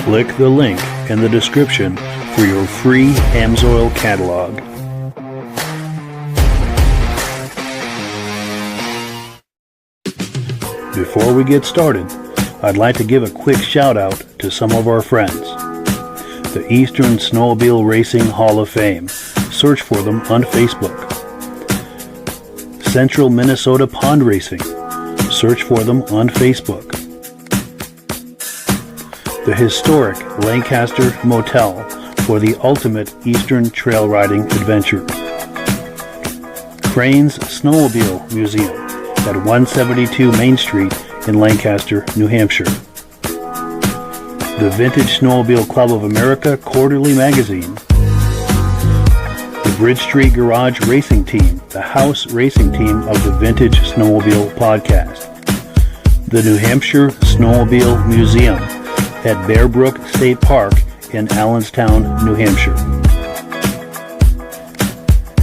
Click the link in the description for your free Amsoil catalog. Before we get started, I'd like to give a quick shout out to some of our friends. The Eastern Snowmobile Racing Hall of Fame. Search for them on Facebook. Central Minnesota Pond Racing. Search for them on Facebook. The historic Lancaster Motel for the ultimate Eastern trail riding adventure. Crane's Snowmobile Museum at 172 Main Street in Lancaster, New Hampshire. The Vintage Snowmobile Club of America Quarterly Magazine. The Bridge Street Garage Racing Team, the house racing team of the Vintage Snowmobile podcast. The New Hampshire Snowmobile Museum at Bear Brook State Park in Allenstown, New Hampshire.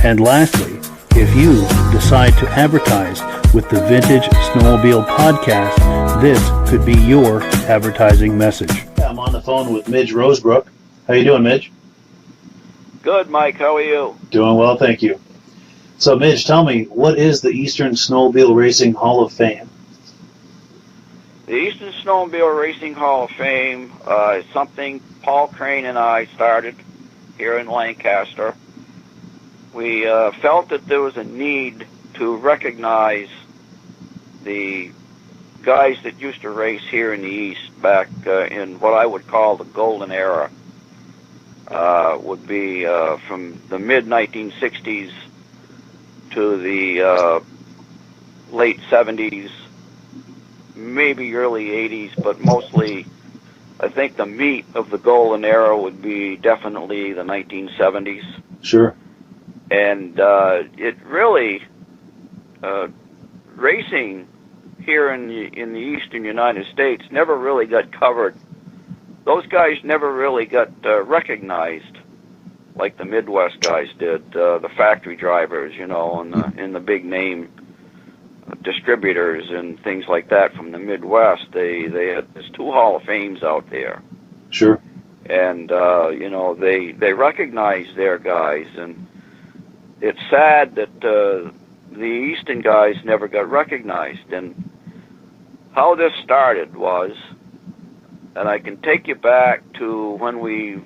And lastly, if you decide to advertise with the Vintage Snowmobile podcast, this could be your advertising message. I'm on the phone with Midge Rosebrook. How you doing, Midge? Good, Mike. How are you? Doing well, thank you. So, Midge, tell me, what is the Eastern Snowmobile Racing Hall of Fame? The Eastern Snowmobile Racing Hall of Fame is something Paul Crane and I started here in Lancaster. We felt that there was a need to recognize the guys that used to race here in the East back in what I would call the golden era. Would be from the mid-1960s to the late 70s, maybe early 80s, but mostly I think the meat of the golden era would be definitely the 1970s. Sure. And it really, racing here in the eastern United States never really got covered. Those guys never really got recognized like the Midwest guys did, the factory drivers, you know, and the big name distributors and things like that from the Midwest. They had there's two Hall of Fames out there. Sure. And you know, they recognize their guys, and it's sad that the Eastern guys never got recognized. And how this started was, and I can take you back to when we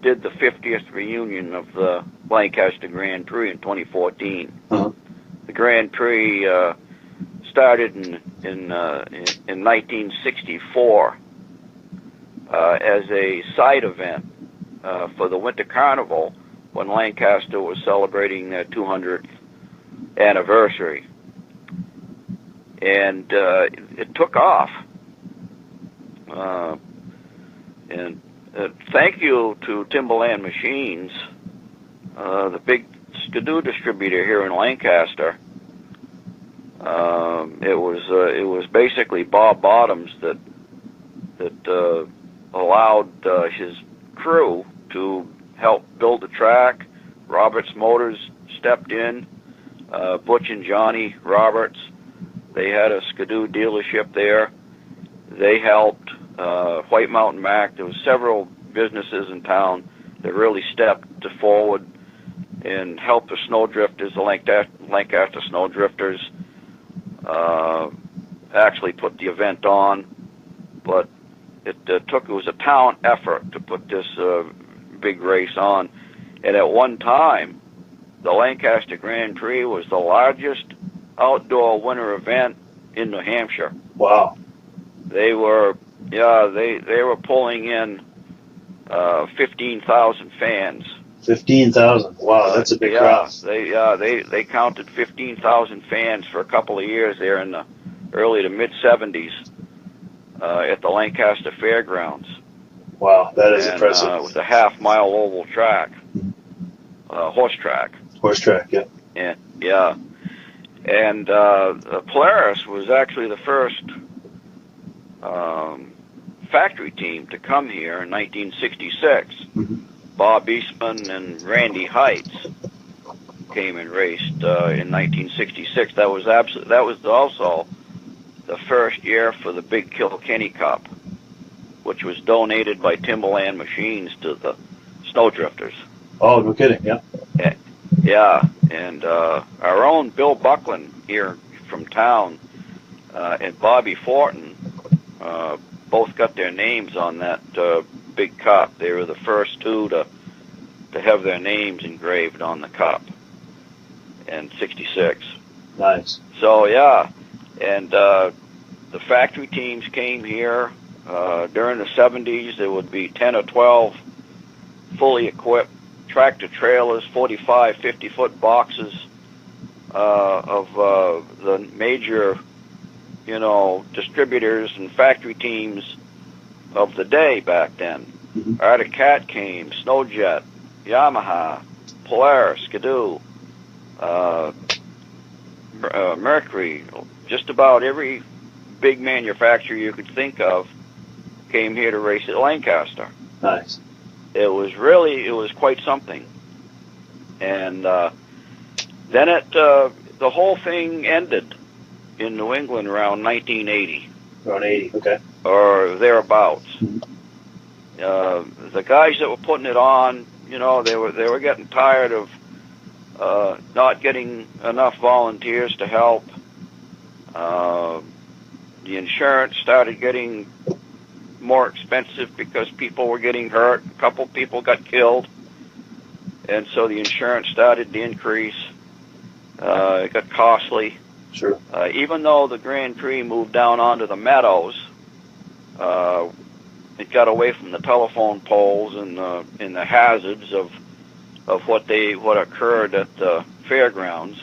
did the 50th reunion of the Lancaster Grand Prix in 2014. Uh-huh. The Grand Prix started in 1964 as a side event for the Winter Carnival when Lancaster was celebrating their 200th anniversary, and it took off. And thank you to Timberland Machines, the big Skidoo distributor here in Lancaster. It was basically Bob Bottoms that allowed his crew to help build the track. Roberts Motors stepped in. Butch and Johnny Roberts, they had a Skidoo dealership there. They helped. White Mountain Mac, there was several businesses in town that really stepped forward and helped the Snowdrifters, the Lancaster Snowdrifters, actually put the event on. But it was a town effort to put this big race on. And at one time, the Lancaster Grand Prix was the largest outdoor winter event in New Hampshire. Wow. They were pulling in 15,000 fans. 15,000. Wow, that's a big crowd. They counted 15,000 fans for a couple of years there in the early to mid '70s at the Lancaster Fairgrounds. Wow, that is impressive. It was a half-mile oval track, horse track. Horse track, yeah. And Polaris was actually the first factory team to come here in 1966. Mm-hmm. Bob Eastman and Randy Heights came and raced in 1966. That was also the first year for the Big Kilkenny Cup, which was donated by Timberland Machines to the Snowdrifters. Oh, no kidding, yeah. Yeah, and our own Bill Buckland here from town and Bobby Fortin both got their names on that big cup. They were the first two to have their names engraved on the cup in '66. Nice. So yeah, and the factory teams came here during the '70s. There would be 10 or 12 fully equipped tractor trailers, 45, 50-foot boxes of the major, distributors and factory teams of the day back then. Mm-hmm. Arctic Cat came, Snowjet, Yamaha, Polaris, Skidoo, Mercury, just about every big manufacturer you could think of came here to race at Lancaster. Nice. It was quite something. And then the whole thing ended in New England around 1980. Around 80, okay. Or thereabouts. Mm-hmm. The guys that were putting it on, they were getting tired of not getting enough volunteers to help. The insurance started getting more expensive because people were getting hurt. A couple people got killed, and so the insurance started to increase. It got costly. Sure. Even though the Grand Prix moved down onto the meadows, it got away from the telephone poles and the hazards of what occurred at the fairgrounds.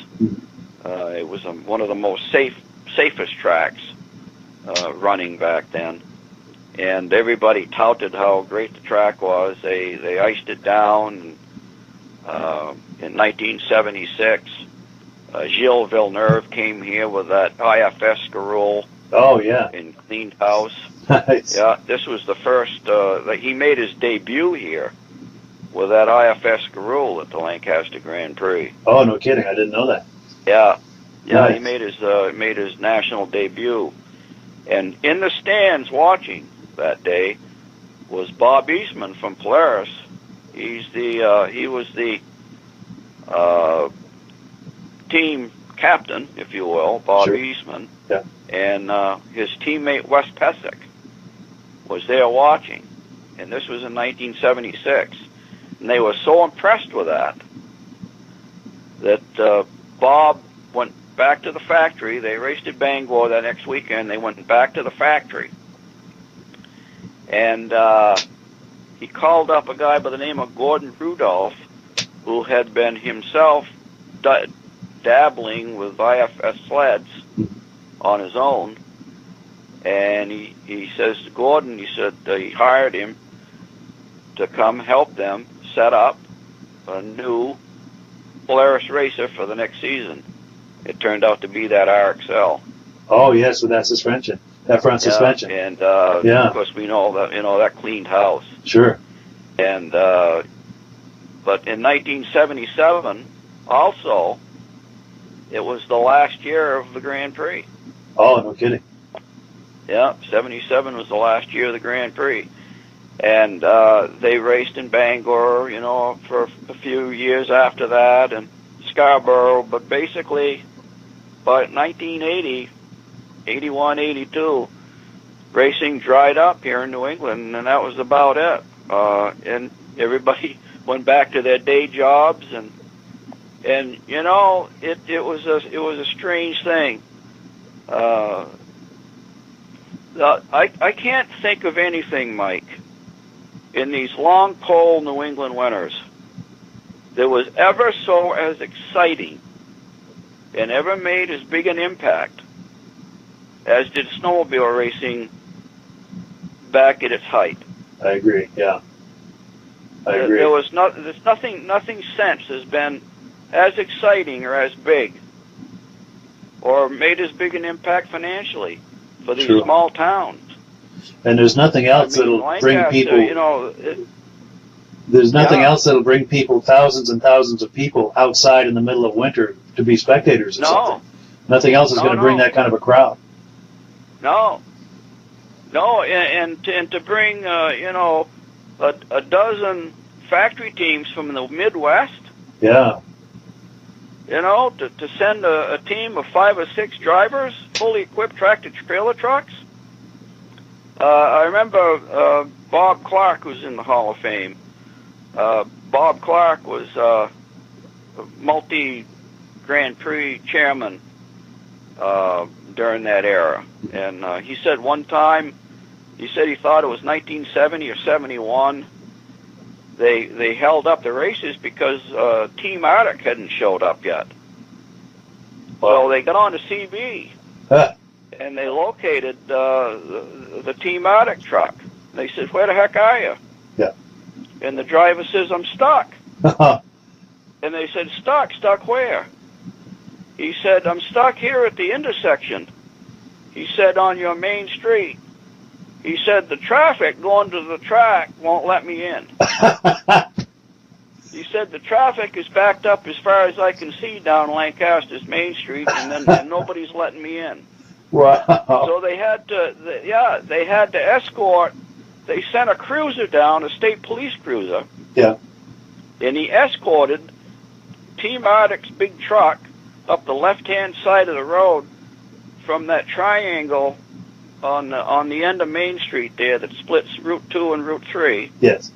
It was one of the most safest tracks running back then. And everybody touted how great the track was. They iced it down. In 1976, Gilles Villeneuve came here with that IFS Scarole. Oh, yeah. In cleaned house. Nice. Yeah, this was the first. He made his debut here with that IFS Scarole at the Lancaster Grand Prix. Oh, no kidding. I didn't know that. Yeah. Nice. He made his national debut. And in the stands watching that day was Bob Eastman from Polaris. He was the team captain, if you will, Bob Sure. Eastman. Yeah. And his teammate Wes Pesic was there watching. And this was in 1976. And they were so impressed with that Bob went back to the factory. They raced at Bangor that next weekend. They went back to the factory. And he called up a guy by the name of Gordon Rudolph, who had been himself dabbling with IFS sleds on his own. And he says to Gordon, he said he hired him to come help them set up a new Polaris racer for the next season. It turned out to be that RXL. Oh, yes, with that suspension, that front suspension. And of course we know that that cleaned house. Sure. And but in 1977, also, it was the last year of the Grand Prix. Oh, no kidding. Yeah, 77 was the last year of the Grand Prix. And they raced in Bangor, for a few years after that, and Scarborough. But basically, by 1980, 81, 82, racing dried up here in New England, and that was about it. And everybody went back to their day jobs, and it was a strange thing. I can't think of anything, Mike, in these long, cold New England winters that was ever so as exciting and ever made as big an impact as did snowmobile racing back at its height. I agree. Yeah, I agree. There's nothing since has been as exciting or as big or made as big an impact financially for these small towns. And there's nothing else that'll bring people. There's nothing else that'll bring people, thousands and thousands of people, outside in the middle of winter to be spectators. Something. Nothing else is going to bring that kind of a crowd. No, and to bring a dozen factory teams from the Midwest. Yeah. To send a team of 5 or 6 drivers, fully equipped tractor-trailer trucks. I remember Bob Clark was in the Hall of Fame. Bob Clark was a multi-Grand Prix chairman during that era. And he said one time, he thought it was 1970 or 71, they held up the races because Team Arctic hadn't showed up yet. So they got on to CB, and they located the Team Arctic truck. They said, "Where the heck are you?" Yeah. And the driver says, "I'm stuck." And they said, "Stuck? Stuck where?" He said, "I'm stuck here at the intersection." He said, "On your main street." He said, "The traffic going to the track won't let me in." He said, "The traffic is backed up as far as I can see down Lancaster's Main Street, and nobody's letting me in." Wow. So they had to escort. They sent a cruiser down, a state police cruiser. Yeah. And he escorted Team Arctic's big truck up the left-hand side of the road from that triangle on the end of Main Street there that splits Route 2 and Route 3. Yes.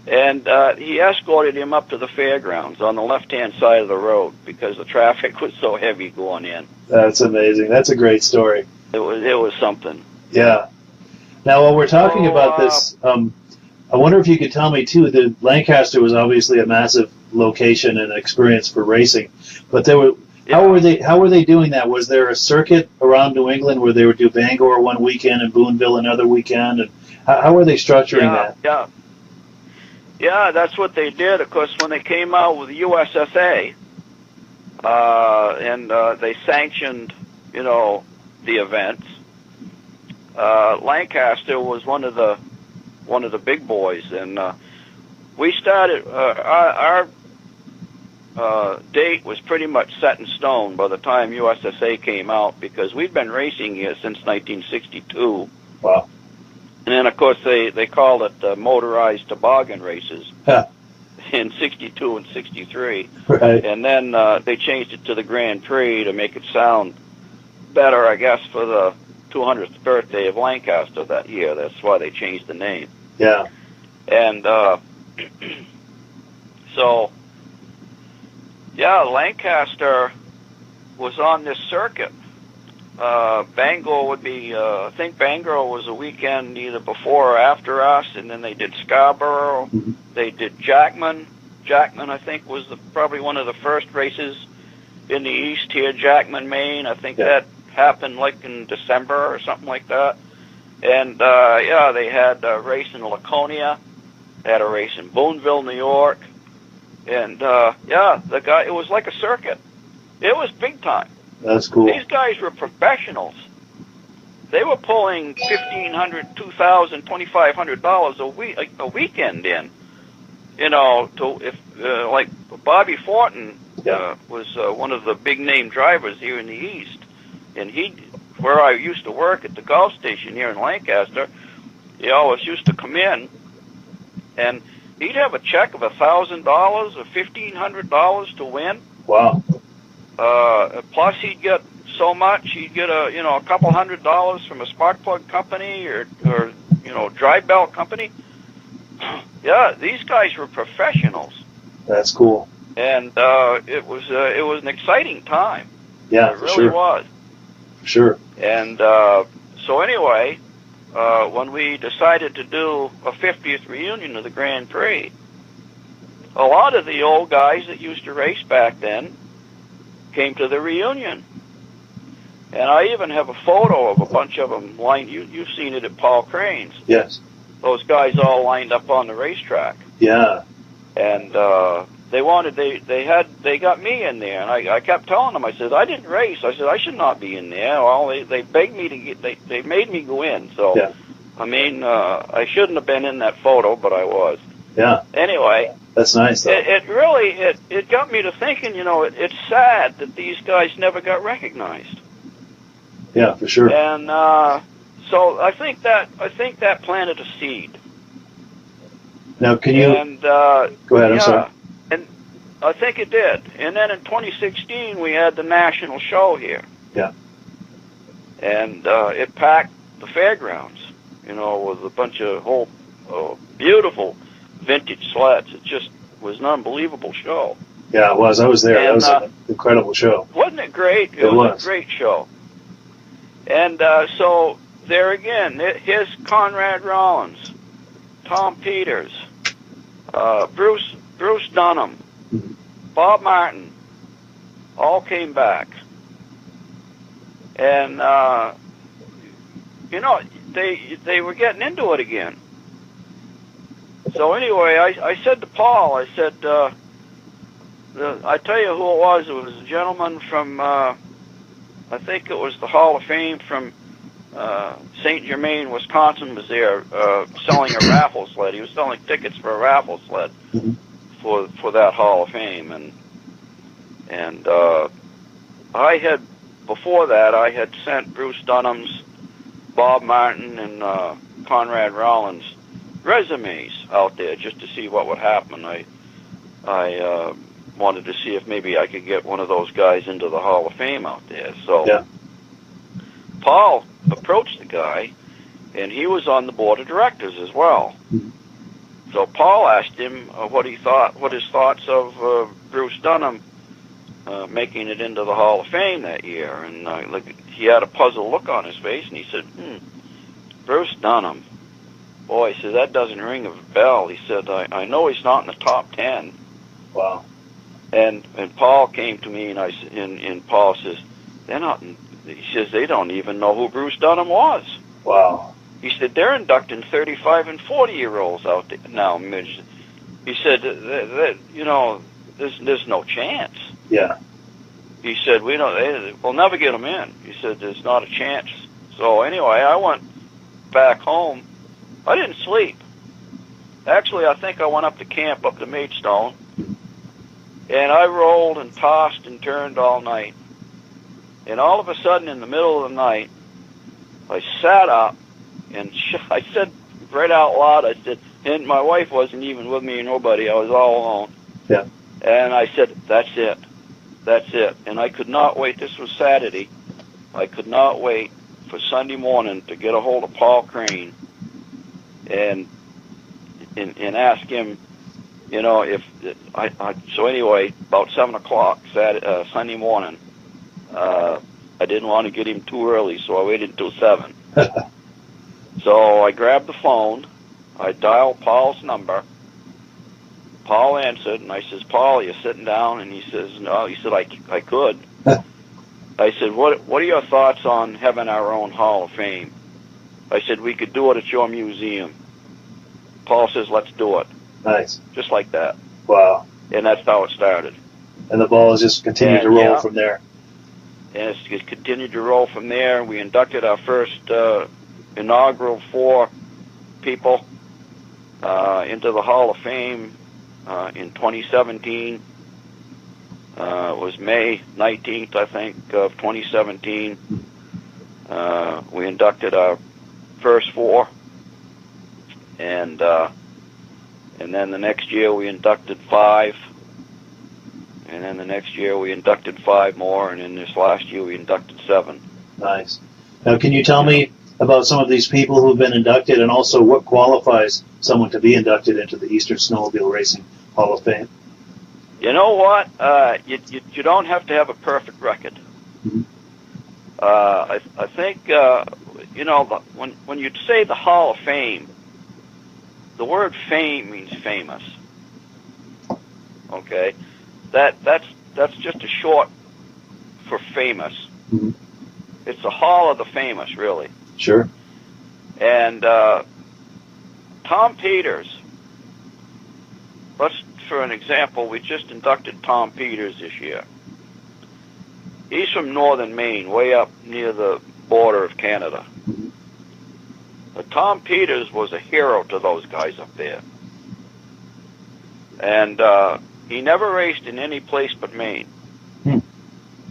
And he escorted him up to the fairgrounds on the left-hand side of the road because the traffic was so heavy going in. That's amazing. That's a great story. It was something. Yeah. Now, while we're talking about this, I wonder if you could tell me, too, that Lancaster was obviously a massive location and experience for racing, but there were... Yeah. How were they doing that? Was there a circuit around New England where they would do Bangor one weekend and Boonville another weekend? And how were they structuring that? Yeah, that's what they did. Of course, when they came out with the USSA, and they sanctioned, the events, Lancaster was one of the big boys, and we started our date was pretty much set in stone by the time USSA came out because we'd been racing here since 1962. Wow. And then, of course, they called it motorized toboggan races in 62 and 63. Right. And then they changed it to the Grand Prix to make it sound better, I guess, for the 200th birthday of Lancaster that year. That's why they changed the name. Yeah. And so... Yeah, Lancaster was on this circuit. Bangor would be, I think Bangor was a weekend either before or after us, and then they did Scarborough. Mm-hmm. They did Jackman. Jackman, I think, was probably one of the first races in the east here, Jackman, Maine. I think that happened like in December or something like that. And yeah, they had a race in Laconia, had a race in Boonville, New York, and yeah, it was like a circuit. It was big time. That's cool. These guys were professionals. They were pulling $1,500, $2,000, $2,500 a weekend in. You know, like Bobby Fortin was one of the big name drivers here in the East, and where I used to work at the golf station here in Lancaster, he always used to come in, and he'd have a check of $1,000 or $1,500 to win. Wow. Plus he'd get so much, he'd get a couple $100 from a spark plug company or drive belt company. Yeah, these guys were professionals. That's cool. And it was an exciting time. Yeah, it really was. For sure. And so anyway, when we decided to do a 50th reunion of the Grand Prix, a lot of the old guys that used to race back then came to the reunion. And I even have a photo of a bunch of them lined. You've seen it at Paul Crane's. Yes. Those guys all lined up on the racetrack. Yeah. And they got me in there, and I kept telling them, I said, I didn't race. I said, I should not be in there. Well, they begged me to get, they made me go in. So, yeah. I mean, I shouldn't have been in that photo, but I was. Yeah. Anyway. That's nice, though. It really got me to thinking, it's sad that these guys never got recognized. Yeah, for sure. And so I think that planted a seed. Now, can you go ahead? I'm sorry. And I think it did. And then in 2016, we had the national show here. Yeah. And it packed the fairgrounds, with a bunch of whole beautiful vintage sleds. It just was an unbelievable show. Yeah, it was. I was there. That was an incredible show. Wasn't it great? It was a great show. And so there again, here's Conrad Rollins, Tom Peters, Bruce Dunham, Bob Martin, all came back. And they were getting into it again. So anyway, I said to Paul, I said, I tell you who it was. It was a gentleman from, I think it was the Hall of Fame from St. Germain, Wisconsin, was there selling a raffle sled. He was selling tickets for a raffle sled for that Hall of Fame. And I had, before that, I had sent Bruce Dunham's, Bob Martin, and Conrad Rollins resumes out there just to see what would happen. I wanted to see if maybe I could get one of those guys into the Hall of Fame out there. So Paul approached the guy, and he was on the board of directors as well. So Paul asked him what his thoughts of Bruce Dunham making it into the Hall of Fame that year. And he had a puzzled look on his face, and he said, Bruce Dunham. Boy, he said, that doesn't ring a bell. He said, I know he's not in the top 10. Wow. And Paul came to me, and Paul says, they're not. He says they don't even know who Bruce Dunham was. Wow. He said they're inducting 35 and 40-year-olds out there now, Midge. He said there's no chance. Yeah. He said we'll never get them in. He said there's not a chance. So anyway, I went back home. I didn't sleep. Actually, I think I went up to camp up to Maidstone, and I rolled and tossed and turned all night. And all of a sudden, in the middle of the night, I sat up, and I said right out loud, I said, and my wife wasn't even with me or nobody, I was all alone. Yeah. And I said, that's it. That's it. And I could not wait. This was Saturday. I could not wait for Sunday morning to get a hold of Paul Crane and ask him, so anyway, about 7 o'clock Sunday morning, I didn't want to get him too early, so I waited until 7. So I grabbed the phone, I dialed Paul's number, Paul answered, and I says, Paul, you're sitting down? And he says, no. He said, I could. I said, what are your thoughts on having our own Hall of Fame? I said, we could do it at your museum. Paul says, let's do it. Nice. Just like that. Wow. And that's how it started. And the ball has just continued to roll from there. And it's just continued to roll from there. We inducted our first inaugural 4 people into the Hall of Fame in 2017. It was May 19th, I think, of 2017. We inducted our first 4, and then the next year we inducted 5, and then the next year we inducted 5 more, and in this last year we inducted 7. Nice. Now, can you tell me about some of these people who've been inducted, and also what qualifies someone to be inducted into the Eastern Snowmobile Racing Hall of Fame? You know what? You don't have to have a perfect record. Mm-hmm. I think when you say the Hall of Fame, the word fame means famous. Okay, that's just a short for famous. Mm-hmm. It's the Hall of the Famous, really. Sure. And Tom Peters. For an example, we just inducted Tom Peters this year. He's from northern Maine, way up near the border of Canada. Mm-hmm. But Tom Peters was a hero to those guys up there. And he never raced in any place but Maine.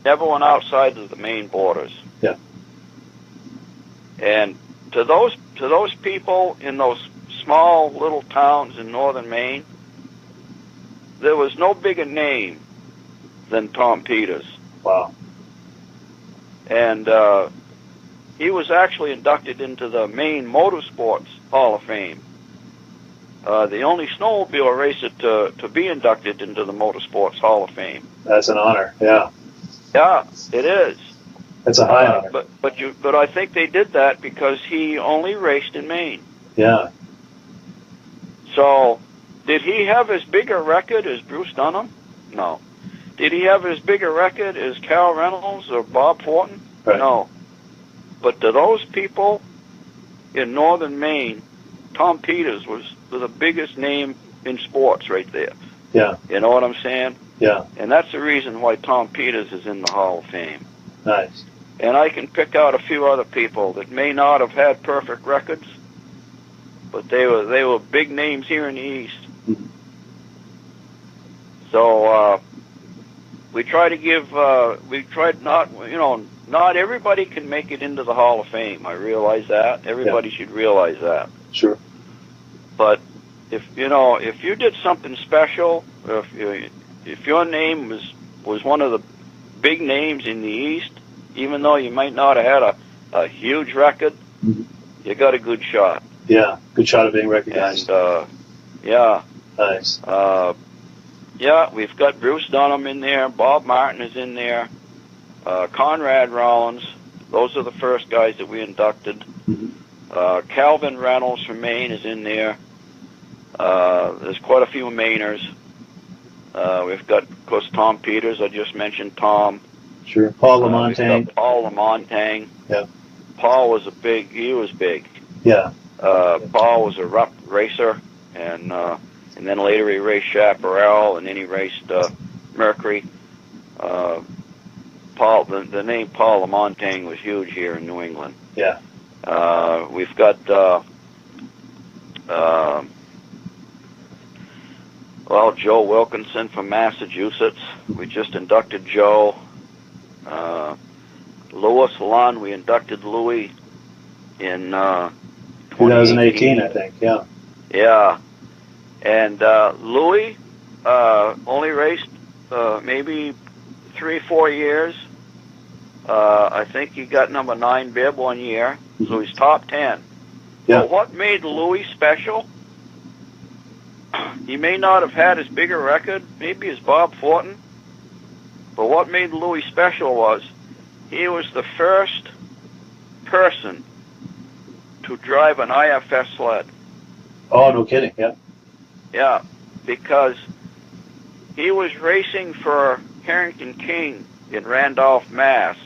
Never went outside of the Maine borders. Yeah. And to those people in those small little towns in northern Maine, there was no bigger name than Tom Peters. Wow. And he was actually inducted into the Maine Motorsports Hall of Fame. The only snowmobile racer to be inducted into the Motorsports Hall of Fame. That's an honor, yeah. Yeah, it is. It's a high honor. But I think they did that because he only raced in Maine. Yeah. So, did he have as big a record as Bruce Dunham? No. Did he have as big a record as Cal Reynolds or Bob Fortin? Right. No. But to those people in northern Maine, Tom Peters was the biggest name in sports right there. Yeah. You know what I'm saying? Yeah. And that's the reason why Tom Peters is in the Hall of Fame. Nice. And I can pick out a few other people that may not have had perfect records, but they were big names here in the East. Mm-hmm. So we try to give, not everybody can make it into the Hall of Fame. I realize that. Everybody should realize that. Sure. But if you did something special, or if your name was one of the big names in the East, even though you might not have had a huge record, mm-hmm. you got a good shot. Yeah, good shot of being recognized. And yeah. Nice. Yeah, we've got Bruce Dunham in there. Bob Martin is in there. Conrad Rollins. Those are the first guys that we inducted. Mm-hmm. Calvin Reynolds from Maine is in there. There's quite a few Mainers. We've got, of course, Tom Peters. I just mentioned Tom. Sure. Paul Lamontagne. Paul Lamontagne. Yeah. Paul was he was big. Yeah. Paul was a rough racer, and then later he raced Chaparral, and then he raced Mercury. Paul, the name Paul Lamontagne was huge here in New England. Yeah. We've got Joe Wilkinson from Massachusetts. We just inducted Joe. Louis Lunn, we inducted Louis in 2018, I think. Yeah. Yeah. And Louis only raced maybe 3-4 years. I think he got number 9 bib one year, so he's top 10. Yeah. But what made Louis special? He may not have had as big a record, maybe as Bob Fortin, but what made Louis special was he was the first person to drive an IFS sled. Oh, no kidding. Yeah. Yeah, because he was racing for Harrington King in Randolph, Mass.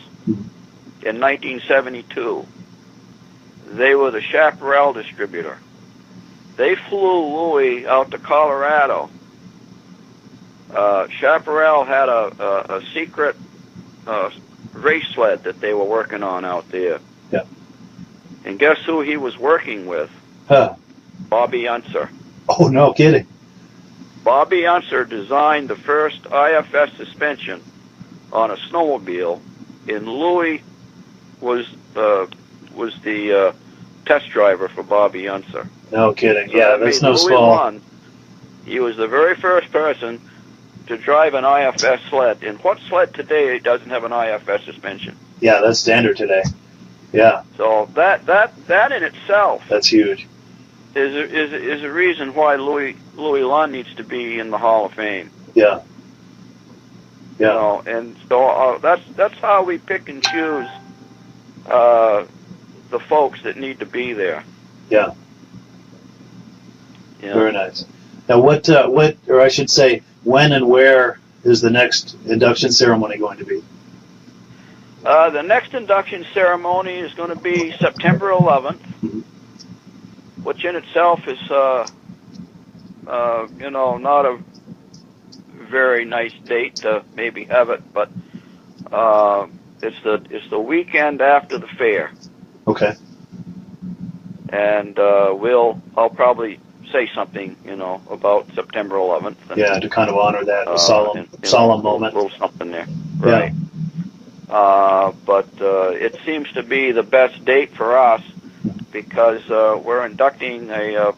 in 1972. They were the Chaparral distributor. They flew Louis out to Colorado. Chaparral had a secret race sled that they were working on out there. Yeah. And guess who he was working with? Huh. Bobby Unser. Oh, no kidding. Bobby Unser designed the first IFS suspension on a snowmobile, and Louis was the test driver for Bobby Unser. No kidding. So yeah, that's no small. He was the very first person to drive an IFS sled. And what sled today doesn't have an IFS suspension? Yeah, that's standard today. Yeah. So that in itself, that's huge. Is a reason why Louis Lund needs to be in the Hall of Fame. Yeah. Yeah. You know, and so that's how we pick and choose the folks that need to be there. Yeah. Yeah. Very nice. Now, what, or I should say, when and where is the next induction ceremony going to be? The next induction ceremony is going to be September 11th, which in itself is, not a very nice date to maybe have it, but it's the weekend after the fair. Okay. And I'll probably say something, about September 11th. And, yeah, to kind of honor that solemn moment. A little something there, right? Yeah. But it seems to be the best date for us because we're inducting a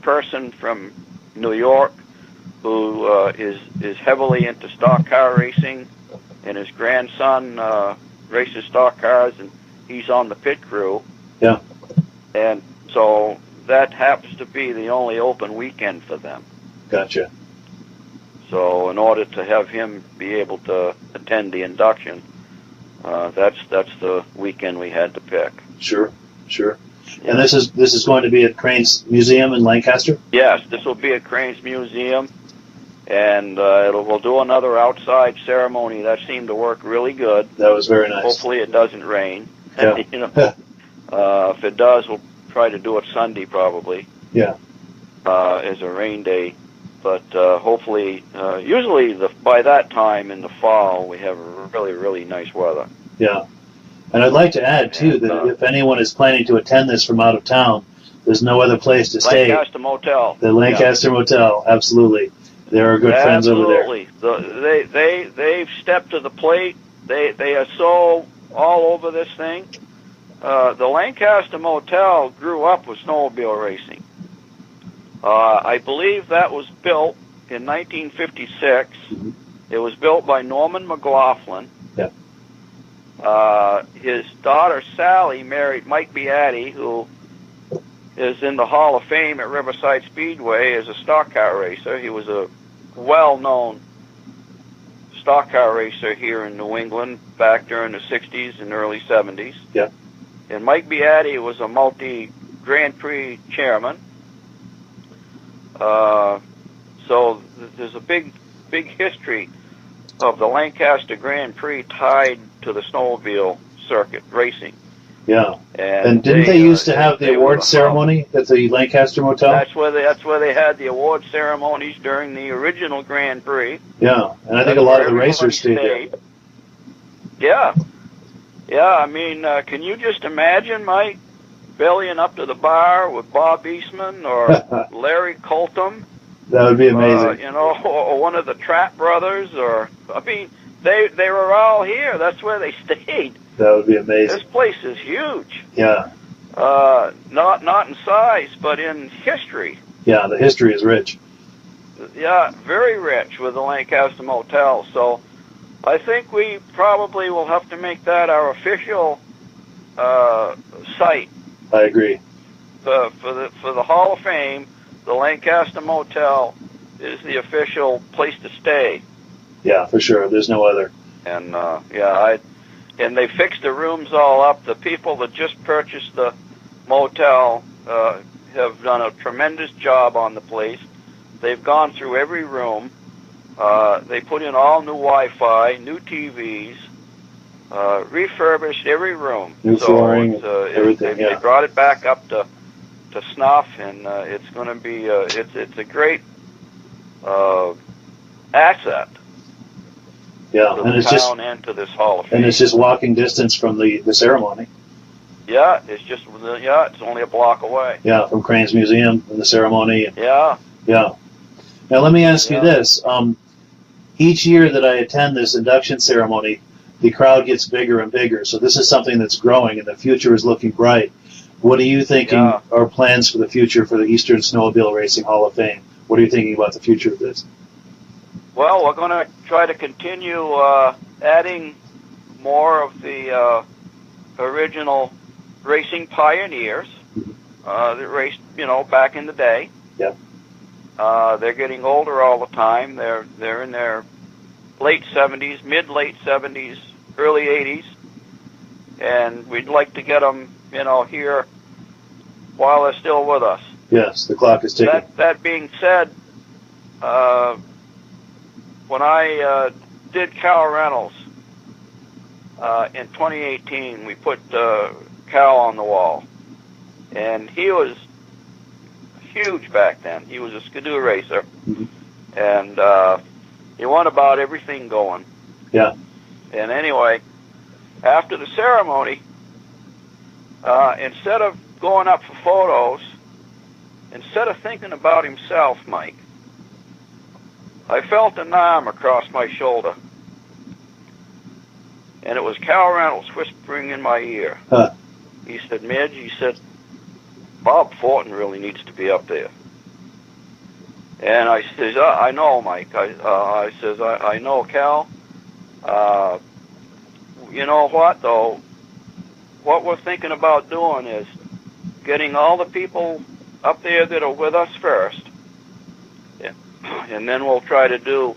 person from New York who is heavily into stock car racing, and his grandson races stock cars, and he's on the pit crew. Yeah. And so that happens to be the only open weekend for them. Gotcha. So in order to have him be able to attend the induction, that's the weekend we had to pick. Sure. Yeah. And this is going to be at Crane's Museum in Lancaster? Yes, this will be at Crane's Museum, and we'll do another outside ceremony. That seemed to work really good. That was very nice. Hopefully it doesn't rain. Yeah. If it does, we'll try to do it Sunday probably. Yeah. As a rain day. But hopefully, usually by that time in the fall, we have really, really nice weather. Yeah. And I'd like to add, too, that if anyone is planning to attend this from out of town, there's no other place to stay. Lancaster Motel. The Lancaster Motel, absolutely. There are good friends over there. Absolutely. They've stepped to the plate. They are so all over this thing. The Lancaster Motel grew up with snowmobile racing. I believe that was built in 1956. Mm-hmm. It was built by Norman McLaughlin. Yeah. His daughter Sally married Mike Beatty, who is in the Hall of Fame at Riverside Speedway as a stock car racer. He was a well-known stock car racer here in New England back during the 60s and early 70s. Yeah. And Mike Beatty was a multi-Grand Prix chairman. So there's a big history of the Lancaster Grand Prix tied to the snowmobile circuit racing. Yeah. And didn't they used to have the award ceremony at the Lancaster Motel? That's where they had the award ceremonies during the original Grand Prix. Yeah, and I think a lot of the racers stayed there. Yeah. Yeah, I mean, can you just imagine, Mike, bellying up to the bar with Bob Eastman or Larry Coltham? That would be amazing. Or one of the Trapp brothers, they were all here. That's where they stayed. That would be amazing. This place is huge. Yeah. Not in size, but in history. Yeah, the history is rich. Yeah, very rich with the Lancaster Motel. So I think we probably will have to make that our official site. I agree. For the Hall of Fame, the Lancaster Motel is the official place to stay. Yeah, for sure. There's no other. And and they fixed the rooms all up. The people that just purchased the motel have done a tremendous job on the place. they've gone through every room. They put in all new Wi-Fi, new TVs, refurbished every room. New flooring, everything. They brought it back up to snuff, and it's going to be it's a great asset. Yeah, to and the it's town and to this Hall of Fame. And it's just walking distance from the ceremony. Yeah, it's only a block away. Yeah, from Crane's Museum and the ceremony. Yeah. Yeah. Now let me ask you this: each year that I attend this induction ceremony, the crowd gets bigger and bigger. So this is something that's growing, and the future is looking bright. What are you thinking are plans for the future for the Eastern Snowmobile Racing Hall of Fame? What are you thinking about the future of this? Well, we're going to try to continue adding more of the original racing pioneers that raced, back in the day. Yeah. They're getting older all the time. They're in their late 70s, mid-late 70s, early 80s, and we'd like to get them, here while they're still with us. Yes, the clock is ticking. That being said, when I did Cal Reynolds in 2018, we put Cal on the wall, and he was huge back then. He was a skidoo racer, and he won about everything going. Yeah. And anyway, after the ceremony, instead of going up for photos, instead of thinking about himself, Mike, I felt an arm across my shoulder, and it was Cal Reynolds whispering in my ear. He said, Midge, he said, Bob Fortin really needs to be up there. And I says, I know, Mike. I says, I know, Cal. You know what, though? What we're thinking about doing is getting all the people up there that are with us first, and then we'll try to do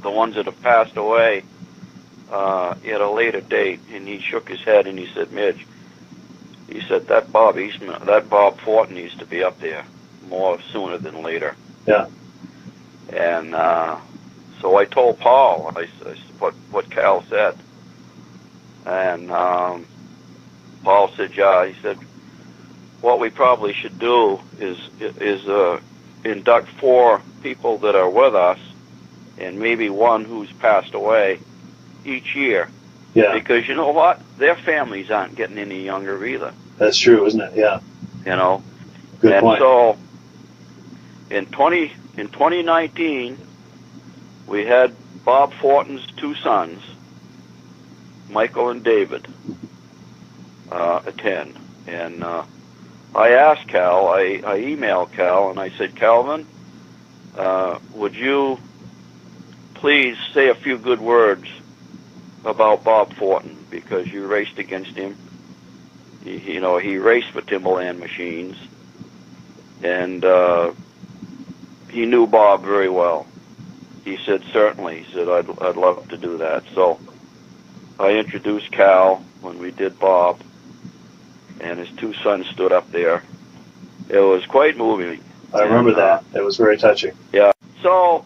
the ones that have passed away at a later date. And he shook his head and he said, Midge, he said, that Bob Fortin needs to be up there more sooner than later. Yeah. And so I told Paul what Cal said, and Paul said, yeah. He said, what we probably should do is induct 4 people that are with us, and maybe one who's passed away each year. Yeah. Because you know what? Their families aren't getting any younger either. That's true, isn't it? Yeah. Good point. So in 2019, we had Bob Fortin's 2 sons, Michael and David, attend. And I asked Cal, I emailed Cal, and I said, Calvin, would you please say a few good words about Bob Fortin, because you raced against him. He raced for Timberland Machines, and he knew Bob very well. He said, certainly. He said, I'd love to do that. So I introduced Cal when we did Bob, and his 2 sons stood up there. It was quite moving. I remember that. It was very touching. Yeah. So,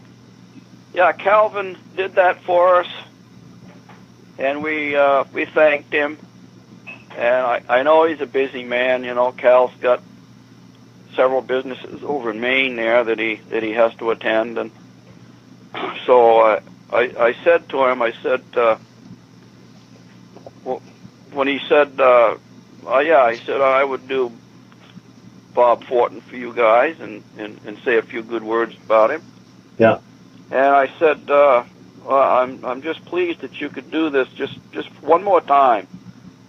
Calvin did that for us, and we thanked him. And I know he's a busy man. Cal's got several businesses over in Maine there that he has to attend, and so I said to him, I said, when he said, he said, I would do Bob Fortin for you guys and say a few good words about him. Yeah. And I said, I'm just pleased that you could do this just one more time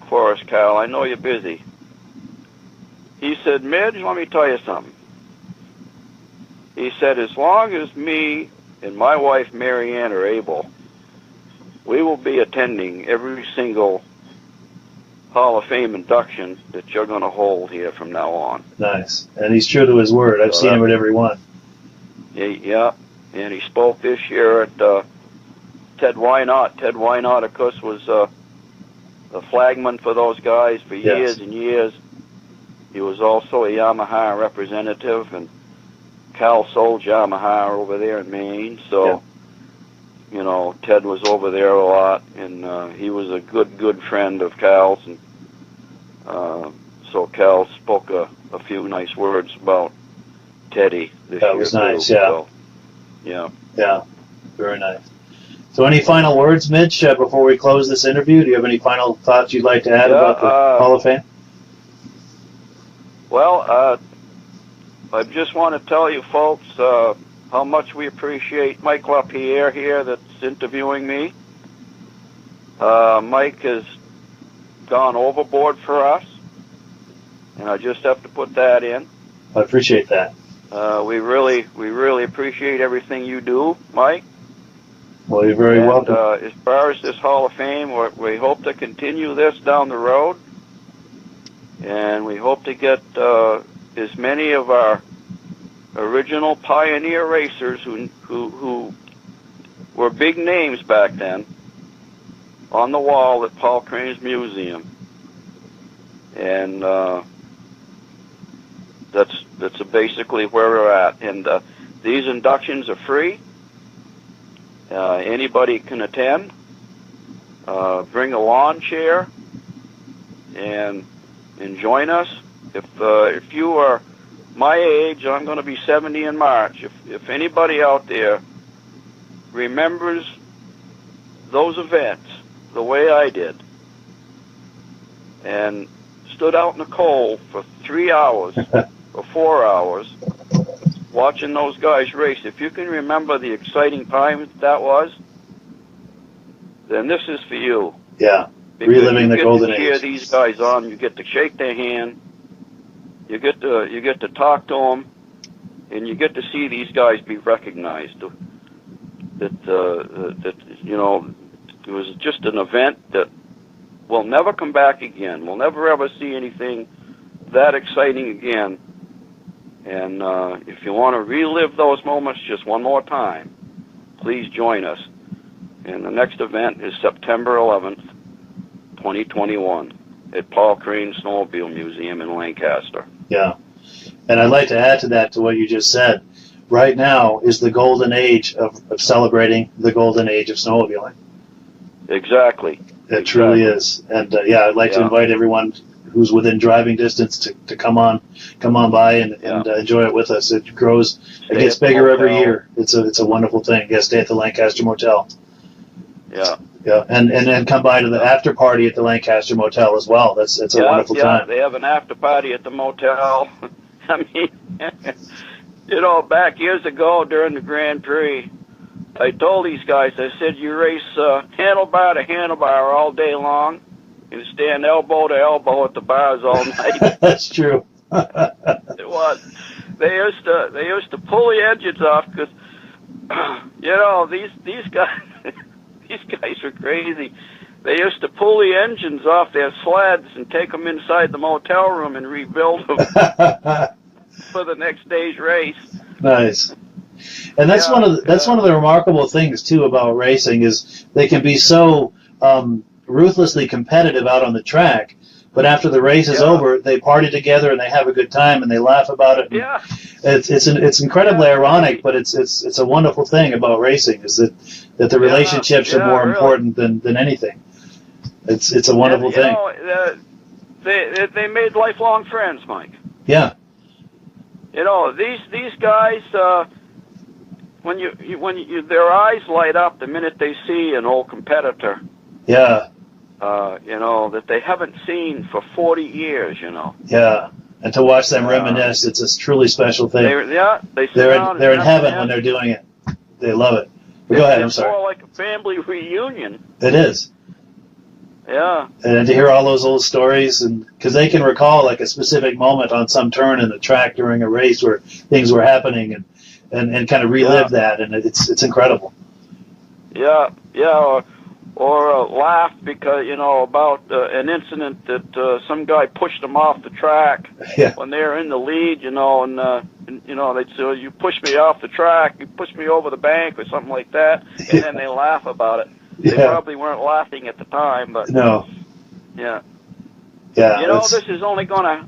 for us, Cal. I know you're busy. He said, Midge, let me tell you something. He said, as long as me and my wife Mary Ann are able, we will be attending every single Hall of Fame induction that you're going to hold here from now on. Nice. And he's true to his word. I've seen him at every one. Yeah. And he spoke this year at Ted Why Not. Ted Why Not, of course, was the flagman for those guys for years and years. He was also a Yamaha representative, and Cal sold Yamaha over there in Maine, so you know, Ted was over there a lot, and he was a good friend of Cal's, and so Cal spoke a few nice words about Teddy this year. That was nice, too, yeah. So, yeah. Yeah, very nice. So any final words, Mitch, before we close this interview? Do you have any final thoughts you'd like to add about the Hall of Fame? Well, I just want to tell you folks how much we appreciate Mike LaPierre here that's interviewing me. Mike has gone overboard for us, and I just have to put that in. I appreciate that. We really appreciate everything you do, Mike. Well, you're very welcome. As far as this Hall of Fame, we hope to continue this down the road, and we hope to get as many of our original pioneer racers who were big names back then on the wall at Paul Crane's museum, and that's basically where we're at. And these inductions are free. Anybody can attend. Bring a lawn chair and join us. If you are my age, I'm going to be 70 in March. If anybody out there remembers those events the way I did, and stood out in the cold for 3 hours or 4 hours watching those guys race, if you can remember the exciting time that was, then this is for you. Yeah, because reliving the golden age. You get to cheer these guys on. You get to shake their hand. You get to talk to them, and you get to see these guys be recognized. That you know, it was just an event that will never come back again. We'll never ever see anything that exciting again. And if you want to relive those moments just one more time, please join us. And the next event is September 11th, 2021, at Paul Crane Snowmobile Museum in Lancaster. Yeah. And I'd like to add to that, to what you just said. Right now is the golden age of celebrating the golden age of snowmobiling. Exactly. It truly is. And yeah, I'd like to invite everyone who's within driving distance to come on by and enjoy it with us. It grows, it gets bigger every year. It's a wonderful thing. Yeah, stay at the Lancaster Motel. Yeah. Yeah, and come by to the after party at the Lancaster Motel as well. It's a wonderful time. They have an after party at the motel. I mean, you know, back years ago during the Grand Prix, I told these guys, I said, you race handlebar to handlebar all day long, and stand elbow to elbow at the bars all night. That's true. It was. They used to pull the engines off because, you know, these guys. These guys are crazy. They used to pull the engines off their sleds and take them inside the motel room and rebuild them for the next day's race. Nice. And that's one of the remarkable things too about racing is they can be so ruthlessly competitive out on the track, but after the race is over, they party together and they have a good time and they laugh about it. Yeah. It's incredibly ironic, but it's a wonderful thing about racing is that the relationships are more important than anything. It's a wonderful thing. Know, they made lifelong friends, Mike. Yeah. You know, these guys when their eyes light up the minute they see an old competitor. Yeah. You know, that they haven't seen for 40 years, you know. Yeah. And to watch them reminisce, it's a truly special thing. They're in heaven when they're doing it. They love it. Go ahead, I'm sorry. It's more like a family reunion. It is. Yeah. And to hear all those old stories, and because they can recall like a specific moment on some turn in the track during a race where things were happening, and kind of relive that, and it's incredible. Yeah, yeah. Or laugh because, you know, about an incident that some guy pushed them off the track when they were in the lead, you know, and you know, they'd say, you pushed me off the track, you pushed me over the bank or something like that, and then they laugh about it. They probably weren't laughing at the time, but no. Yeah. Yeah. You know, this is only gonna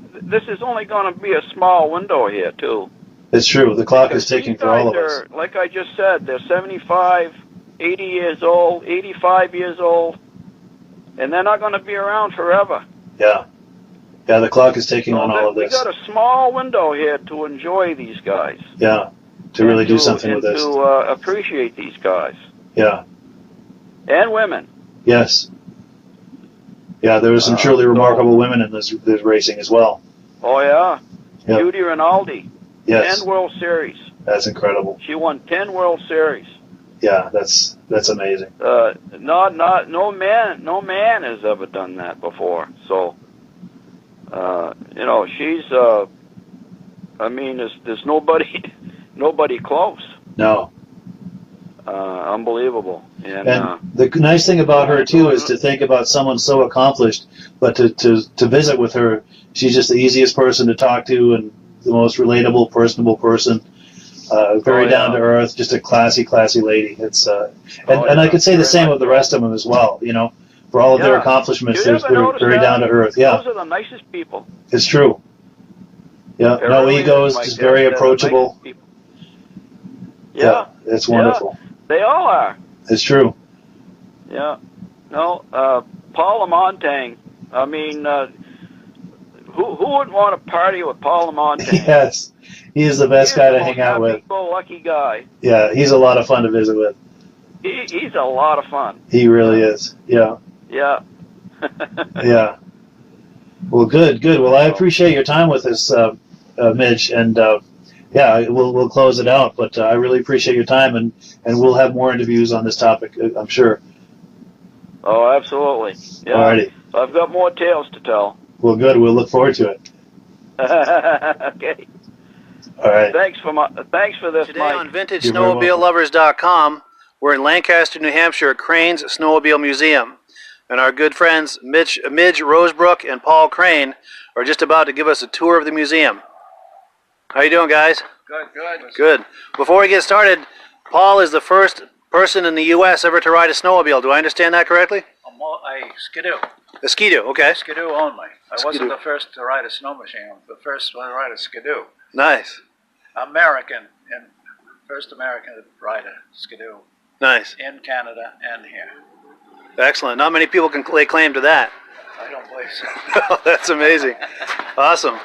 be a small window here too. It's true. The clock is Because ticking these for all guys of us. are, like I just said, they're 75, 80 years old, 85 years old, and they're not going to be around forever. Yeah. Yeah, the clock is ticking on all of We this. got a small window here to enjoy these guys. Yeah, to really do something with this. And to appreciate these guys. Yeah. And women. Yes. Yeah, there were some truly remarkable women in this racing as well. Oh, yeah. Yep. Judy Rinaldi. Yes. 10 World Series. That's incredible. She won 10 World Series. Yeah, that's amazing. No man has ever done that before. So, you know, she's. I mean, there's nobody close. No. Unbelievable. And the nice thing about her too is to think about someone so accomplished, but to visit with her, she's just the easiest person to talk to and the most relatable, personable person. Very down to earth, just a classy lady. It's and I could say the same of the rest of them as well. You know, for all of their accomplishments, they're very down to earth. Yeah, those are the nicest people. It's true. Yeah, They're no really egos, just very approachable. Yeah, it's wonderful. They all are. It's true. Yeah. No, Paul Lamontagne. I mean, who wouldn't want to party with Paul Lamontagne? Yes. He is the best guy to hang out with. Lucky guy. Yeah, he's a lot of fun to visit with. He's a lot of fun. He really is. Yeah. Yeah. Yeah. Well, good. Well, I appreciate your time with us, Midge, and yeah, we'll close it out. But I really appreciate your time, and we'll have more interviews on this topic, I'm sure. Oh, absolutely. Yeah. Alrighty. I've got more tales to tell. Well, good. We'll look forward to it. Okay. All right. Thanks for this, Today Mike. on VintageSnowmobileLovers.com, we're in Lancaster, New Hampshire at Crane's Snowmobile Museum. And our good friends Midge Rosebrook and Paul Crane are just about to give us a tour of the museum. How you doing, guys? Good. Before we get started, Paul is the first person in the U.S. ever to ride a snowmobile. Do I understand that correctly? A skidoo. A skidoo, okay. Skidoo only. I wasn't the first to ride a snow machine. I was the first one to ride a skidoo. Nice. American, and first American to ride a skidoo. Nice. In Canada and here. Excellent. Not many people can lay claim to that. I don't believe so. That's amazing. Awesome.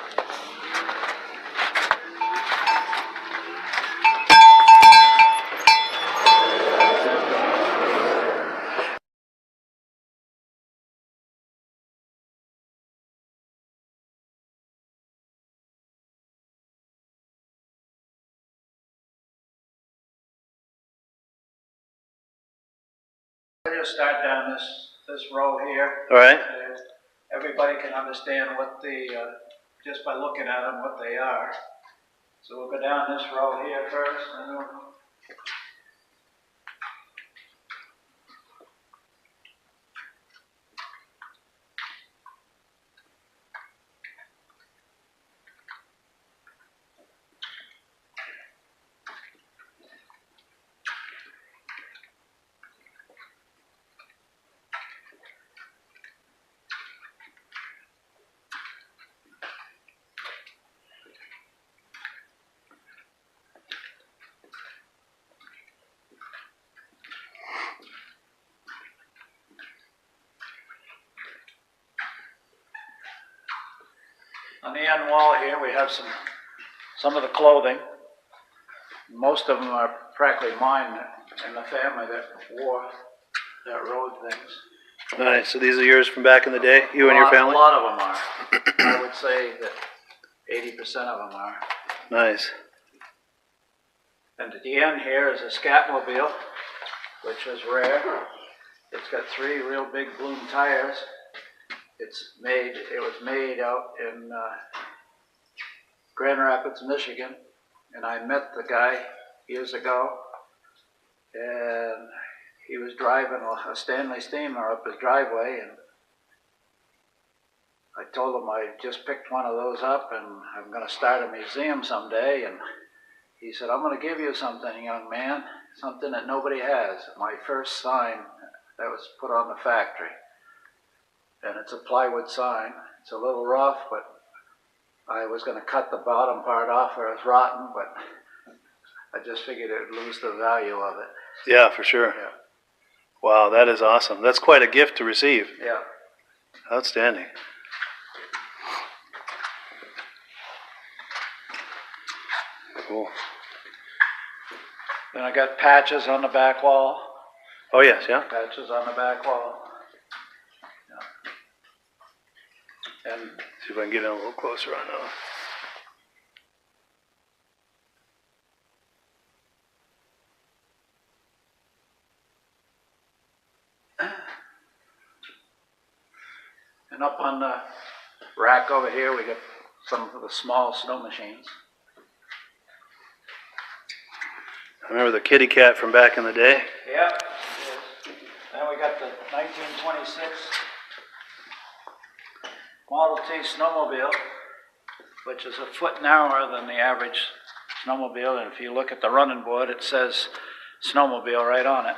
We'll just start down this row here. All right. Everybody can understand what just by looking at them, what they are. So we'll go down this row here first, and then on the end wall here we have some of the clothing. Most of them are practically mine and the family that rode things. Nice. So these are yours from back in the day, you and your family? A lot of them are. I would say that 80% of them are. Nice. And at the end here is a Scatmobile, which is rare. It's got 3 real big bloom tires. It was made out in Grand Rapids, Michigan, and I met the guy years ago, and he was driving a Stanley steamer up his driveway, and I told him I just picked one of those up and I'm going to start a museum someday, and he said, I'm going to give you something, young man, something that nobody has. My first sign that was put on the factory. And it's a plywood sign. It's a little rough, but I was going to cut the bottom part off or it's rotten, but I just figured it would lose the value of it. Yeah, for sure. Yeah. Wow, that is awesome. That's quite a gift to receive. Yeah. Outstanding. Cool. Then I got patches on the back wall. Oh, yes, yeah. Patches on the back wall. Yeah. And see if I can get in a little closer on those. And up on the rack over here, we got some of the small snow machines. I remember the kitty cat from back in the day. Yeah. Then we got the 1926 Model T snowmobile, which is a foot narrower than the average snowmobile. And if you look at the running board, it says snowmobile right on it.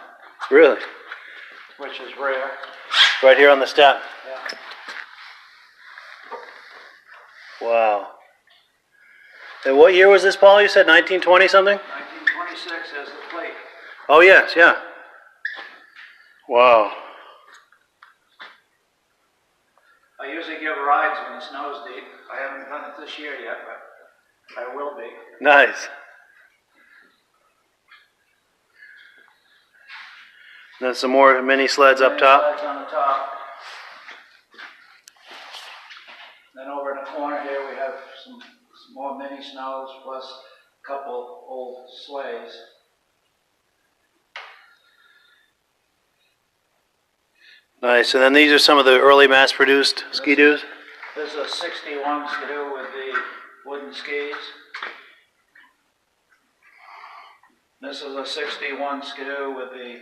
Really? Which is rare. Right here on the step. Yeah. Wow. And what year was this, Paul? You said 1920 something? 1926 as the plate. Oh, yes, yeah. Wow. I usually give rides when the snow's deep. I haven't done it this year yet, but I will be. Nice. Then some more mini sleds up top. Sleds on the top. Then over in the corner here we have some more mini snows plus a couple old sleighs. Nice. And then these are some of the early mass-produced ski-doos? This is a 61 Skidoo with the wooden skis. This is a 61 Skidoo with the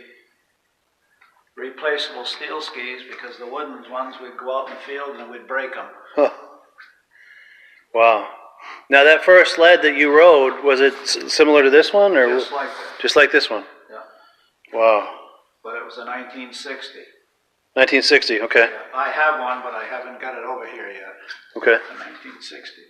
replaceable steel skis because the wooden ones we'd go out in the field and we'd break them. Huh. Wow. Now that first sled that you rode, was it similar to this one? Or Just like that. just like this one? Yeah. Wow. But it was a 1960. 1960, okay. Yeah. I have one, but I haven't got it over here yet. Okay. The 1960.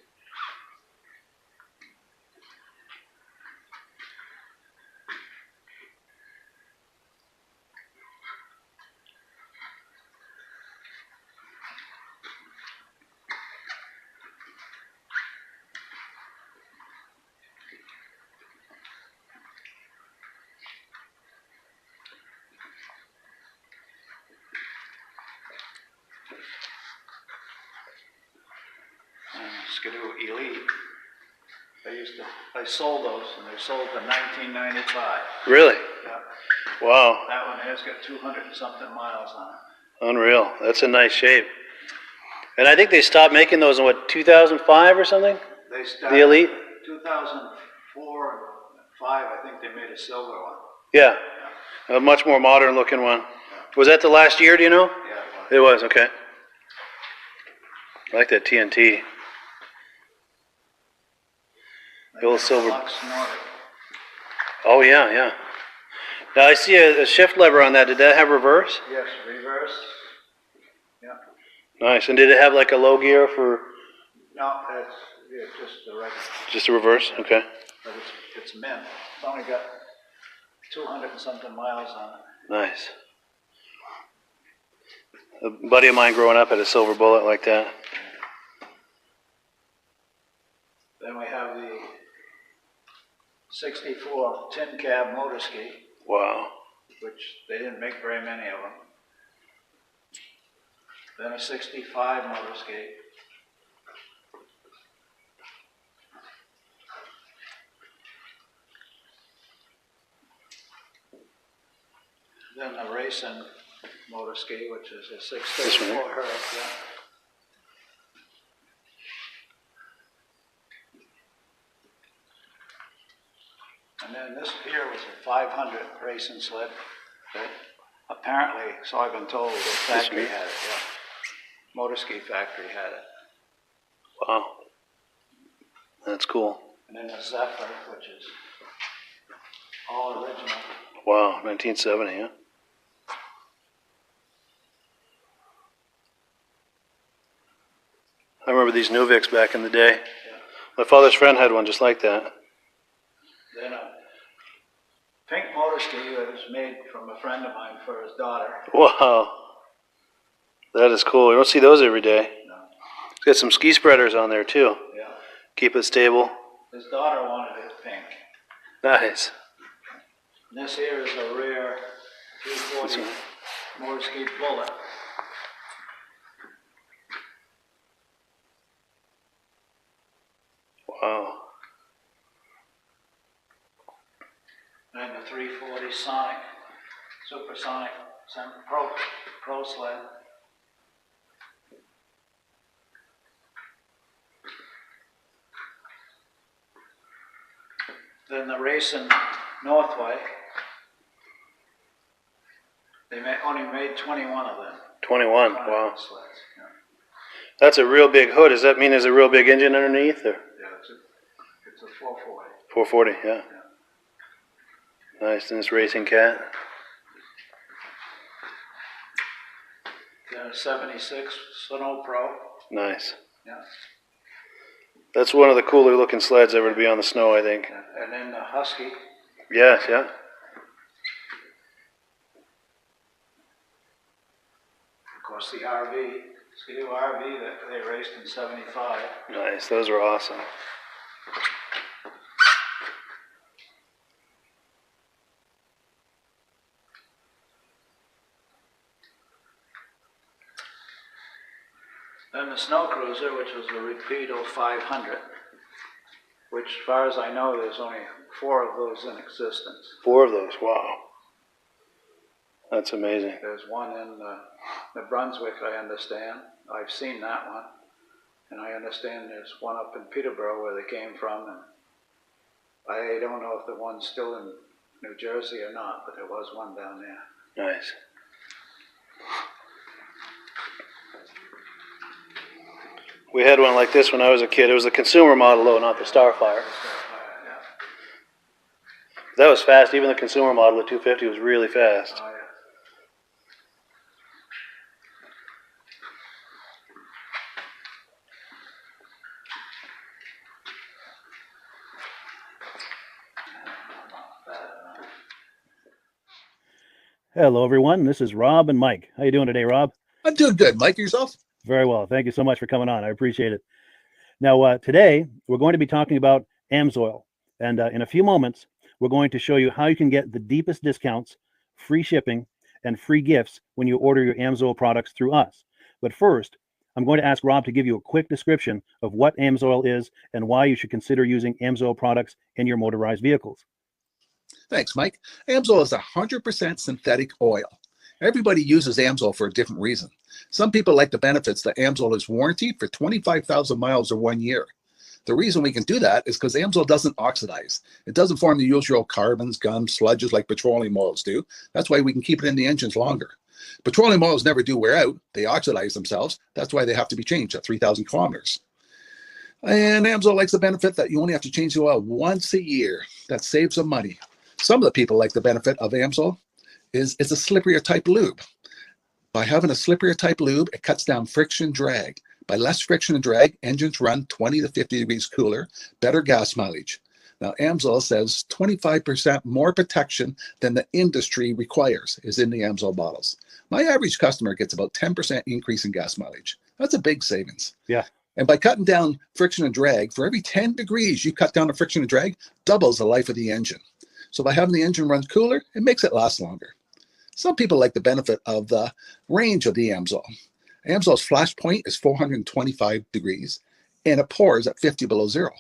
Skidoo Elite. I sold those, and they sold in 1995. Really? Yeah. Wow. That one has got 200 and something miles on it. Unreal. That's a nice shape. And I think they stopped making those in, what, 2005 or something? They started The Elite? 2004 and 5, I think they made a silver one. Yeah. A much more modern looking one. Was that the last year, do you know? Yeah, It was, okay. I like that TNT. The old silver. Lux Nordic. Oh, yeah, yeah. Now I see a shift lever on that. Did that have reverse? Yes, reverse. Yeah. Nice. And did it have like a low gear for No, that's just the regular. just a reverse? Okay. But it's mint. It's only got 200 and something miles on it. Nice. A buddy of mine growing up had a silver bullet like that. Then we have the 64 tin cab motor ski, Wow. which they didn't make very many of them. Then a 65 motor ski. Then the racing motor ski, which is a 634 Hertz. Yeah. And then this here was a 500 racing sled. Okay. Apparently, so I've been told, the factory had it. Yeah. Motor ski factory had it. Wow. That's cool. And then the Zephyr, which is all original. Wow. 1970, yeah. I remember remember these Nuvics back in the day. Yeah. My father's friend had one just like that. Then a pink motor ski that was made from a friend of mine for his daughter. Wow. That is cool. You don't see those every day. No. It's got some ski spreaders on there too. Yeah. Keep it stable. His daughter wanted it pink. Nice. And this here is a rare 340 motor ski bullet. Wow. And the 340 Sonic, Supersonic Pro sled. Then the Racing Northway. They only made 21 of them. 21, wow. Sleds, yeah. That's a real big hood. Does that mean there's a real big engine underneath? Or? Yeah, it's a 440. 440, yeah. Nice, and this Racing Cat. Then a 76 Snow Pro. Nice. Yeah. That's one of the cooler looking sleds ever to be on the snow, I think. And then the Husky. Yes, yeah. Of course, the RV, Ski-Doo RV that they raced in '75. Nice, those were awesome. Then the Snow Cruiser, which was a Rapido 500, which, as far as I know, there's only 4 of those in existence. 4 of those, wow. That's amazing. There's one in New Brunswick, I understand. I've seen that one. And I understand there's one up in Peterborough where they came from. And I don't know if the one's still in New Jersey or not, but there was one down there. Nice. We had one like this when I was a kid. It was the consumer model, though, not the Starfire. Yeah. That was fast. Even the consumer model, the 250, was really fast. Oh, yeah. Hello, everyone. This is Rob and Mike. How you doing today, Rob? I'm doing good. Mike, yourself? Very well. Thank you so much for coming on. I appreciate it. Now, today, we're going to be talking about AMSOIL. And in a few moments, we're going to show you how you can get the deepest discounts, free shipping, and free gifts when you order your AMSOIL products through us. But first, I'm going to ask Rob to give you a quick description of what AMSOIL is and why you should consider using AMSOIL products in your motorized vehicles. Thanks, Mike. AMSOIL is 100% synthetic oil. Everybody uses AMSOIL for a different reason. Some people like the benefits that AMSOIL is warranted for 25,000 miles or 1 year. The reason we can do that is because AMSOIL doesn't oxidize. It doesn't form the usual carbons, gums, sludges like petroleum oils do. That's why we can keep it in the engines longer. Petroleum oils never do wear out. They oxidize themselves. That's why they have to be changed at 3,000 kilometers. And AMSOIL likes the benefit that you only have to change the oil once a year. That saves some money. Some of the people like the benefit of AMSOIL is it's a slipperier type lube. By having a slipperier type lube, it cuts down friction drag. By less friction and drag, engines run 20 to 50 degrees cooler, better gas mileage. Now, AMSOIL says 25% more protection than the industry requires is in the AMSOIL bottles. My average customer gets about 10% increase in gas mileage. That's a big savings. Yeah. And by cutting down friction and drag, for every 10 degrees you cut down the friction and drag, doubles the life of the engine. So by having the engine run cooler, it makes it last longer. Some people like the benefit of the range of the AMSOIL. AMSOIL's flash point is 425 degrees, and it pours at 50 below zero.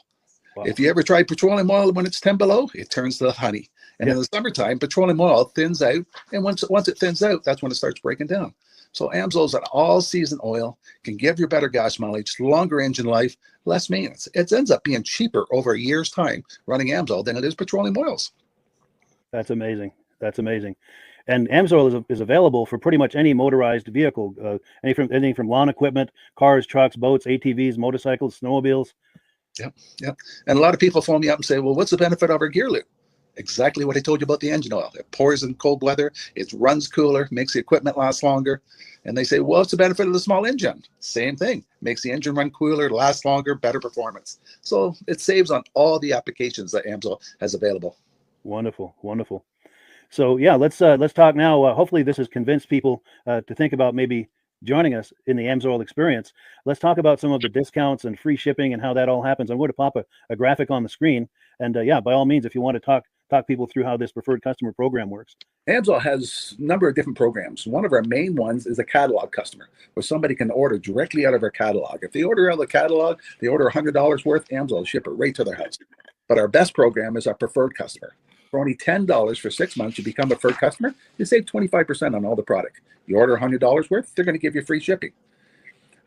Wow. If you ever tried petroleum oil when it's 10 below, it turns to honey. And in the summertime, petroleum oil thins out, and once it thins out, that's when it starts breaking down. So AMSOIL is an all-season oil, can give you better gas mileage, longer engine life, less maintenance. It ends up being cheaper over a year's time running AMSOIL than it is petroleum oils. That's amazing. That's amazing. And AMSOIL is available for pretty much any motorized vehicle, anything from lawn equipment, cars, trucks, boats, ATVs, motorcycles, snowmobiles. Yep. And a lot of people phone me up and say, well, what's the benefit of our gear lube? Exactly what I told you about the engine oil. It pours in cold weather, it runs cooler, makes the equipment last longer. And they say, well, it's the benefit of the small engine. Same thing. Makes the engine run cooler, last longer, better performance. So it saves on all the applications that AMSOIL has available. Wonderful, wonderful. So yeah, let's talk now. Hopefully, this has convinced people to think about maybe joining us in the AMSOIL experience. Let's talk about some of the discounts and free shipping and how that all happens. I'm going to pop a graphic on the screen, and yeah, by all means, if you want to talk people through how this preferred customer program works. AMSOIL has a number of different programs. One of our main ones is a catalog customer, where somebody can order directly out of our catalog. If they order out of the catalog, they order $100 worth, AMSOIL will ship it right to their house. But our best program is our preferred customer. For only $10 for 6 months, you become a preferred customer, you save 25% on all the product. You order $100 worth, they're going to give you free shipping.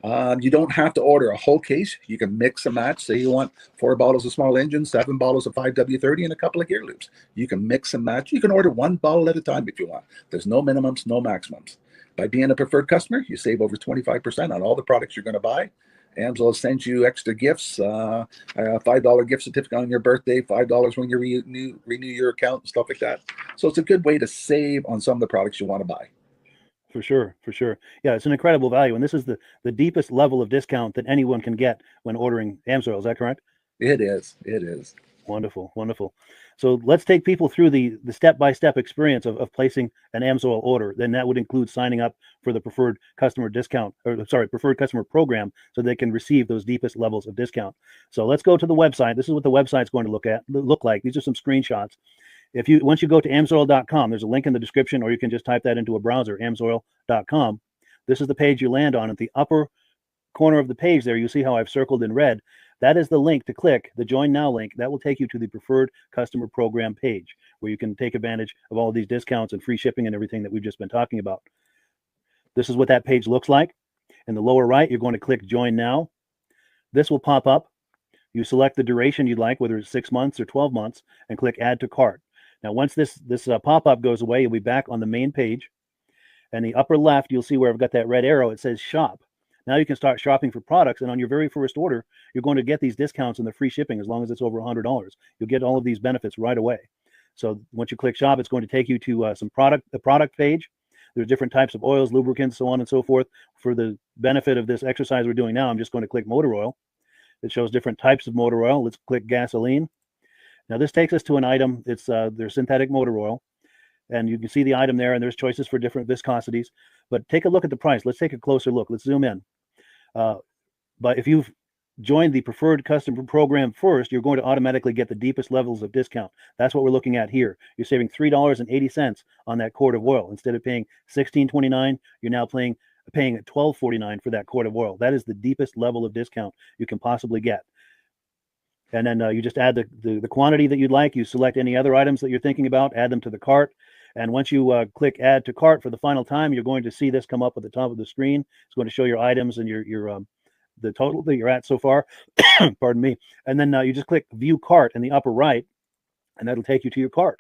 You don't have to order a whole case. You can mix and match. Say you want 4 bottles of small engine, 7 bottles of 5W30, and a couple of gear loops. You can mix and match. You can order 1 bottle at a time if you want. There's no minimums, no maximums. By being a preferred customer, you save over 25% on all the products you're going to buy. AMSOIL sends you extra gifts, a $5 gift certificate on your birthday, $5 when you renew your account, and stuff like that. So it's a good way to save on some of the products you want to buy. For sure, for sure. Yeah, it's an incredible value, and this is the deepest level of discount that anyone can get when ordering AMSOIL. Is that correct? It is. It is. Wonderful, wonderful. So let's take people through the step-by-step experience of placing an AMSOIL order. Then that would include signing up for the preferred customer discount, or sorry, preferred customer program, so they can receive those deepest levels of discount. So let's go to the website. This is what the website's going to look like. These are some screenshots. Once you go to amsoil.com, there's a link in the description, or you can just type that into a browser, amsoil.com. This is the page you land on. At the upper corner of the page there, you see how I've circled in red. That is the link to click, the Join Now link. That will take you to the Preferred Customer Program page, where you can take advantage of all of these discounts and free shipping and everything that we've just been talking about. This is what that page looks like. In the lower right, you're going to click Join Now. This will pop up. You select the duration you'd like, whether it's 6 months or 12 months, and click Add to Cart. Now, once this pop-up goes away, you'll be back on the main page. And the upper left, you'll see where I've got that red arrow. It says Shop. Now you can start shopping for products, and on your very first order, you're going to get these discounts and the free shipping as long as it's over $100. You'll get all of these benefits right away. So once you click Shop, it's going to take you to the product page. There's different types of oils, lubricants, so on and so forth. For the benefit of this exercise we're doing now, I'm just going to click motor oil. It shows different types of motor oil. Let's click gasoline. Now this takes us to an item. It's their synthetic motor oil, and you can see the item there, and there's choices for different viscosities. But take a look at the price. Let's take a closer look. Let's zoom in. But if you've joined the Preferred Customer Program first, you're going to automatically get the deepest levels of discount. That's what we're looking at here. You're saving $3.80 on that quart of oil. Instead of paying $16.29, you're now paying $12.49 for that quart of oil. That is the deepest level of discount you can possibly get. And then you just add the quantity that you'd like. You select any other items that you're thinking about, add them to the cart. And once you click Add to Cart for the final time, you're going to see this come up at the top of the screen. It's going to show your items and your the total that you're at so far. Pardon me. And then you just click View Cart in the upper right, and that'll take you to your cart.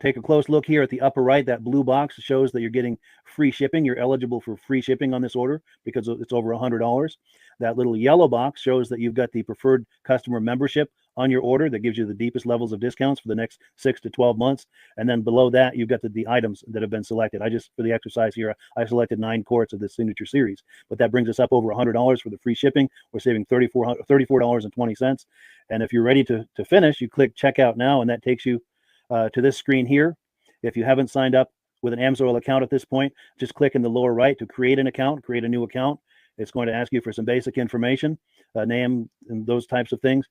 Take a close look here at the upper right. That blue box shows that you're getting free shipping. You're eligible for free shipping on this order because it's over $100. That little yellow box shows that you've got the preferred customer membership on your order that gives you the deepest levels of discounts for the next 6 to 12 months. And then below that, you've got the items that have been selected. For the exercise here, I selected 9 quarts of the Signature Series, but that brings us up over $100 for the free shipping. We're saving $34.20. And if you're ready to finish, you click Checkout Now, and that takes you to this screen here. If you haven't signed up with an AMSOIL account at this point, just click in the lower right to create an account, create a new account. It's going to ask you for some basic information, name, and those types of things.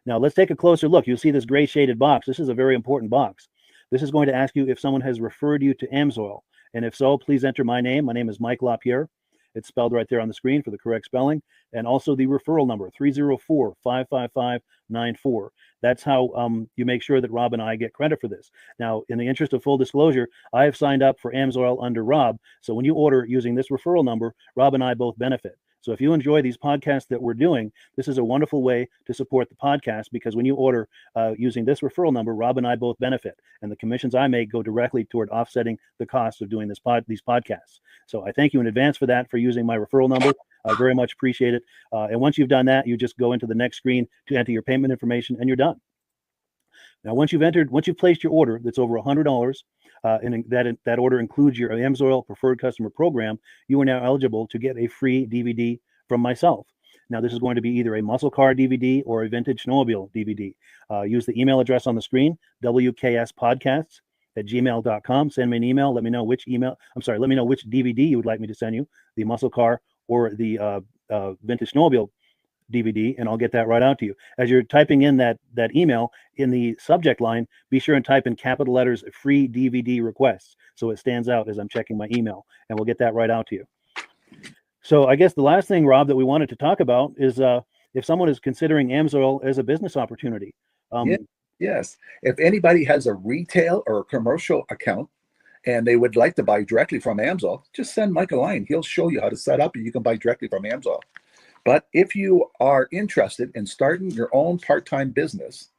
Now let's take a closer look. You'll see this gray shaded box. This is a very important box. This is going to ask you if someone has referred you to AMSOIL. And if so, please enter my name. My name is Mike LaPierre. It's spelled right there on the screen for the correct spelling. And also the referral number, 304-555-94. That's how you make sure that Rob and I get credit for this. Now, in the interest of full disclosure, I have signed up for AMSOIL under Rob. So when you order using this referral number, Rob and I both benefit. So if you enjoy these podcasts that we're doing, this is a wonderful way to support the podcast, because when you order using this referral number, Rob and I both benefit. And the commissions I make go directly toward offsetting the cost of doing these podcasts. So I thank you in advance for that, for using my referral number. I very much appreciate it. And once you've done that, you just go into the next screen to enter your payment information, and you're done. Now, once you've placed your order that's over $100, and that order includes your AMSOIL Preferred Customer Program, you are now eligible to get a free DVD from myself. Now, this is going to be either a muscle car DVD or a vintage snowmobile DVD. Use the email address on the screen, wkspodcasts@gmail.com. Send me an email. Let me know which DVD you would like me to send you, the muscle car or the vintage snowmobile DVD, and I'll get that right out to you. As you're typing in that email, in the subject line, be sure and type in capital letters "free DVD requests" so it stands out as I'm checking my email, and we'll get that right out to you. So I guess the last thing, Rob, that we wanted to talk about is if someone is considering AMSOIL as a business opportunity. Yes. If anybody has a retail or a commercial account and they would like to buy directly from AMSOIL, just send Mike a line. He'll show you how to set up and you can buy directly from AMSOIL. But if you are interested in starting your own part-time business,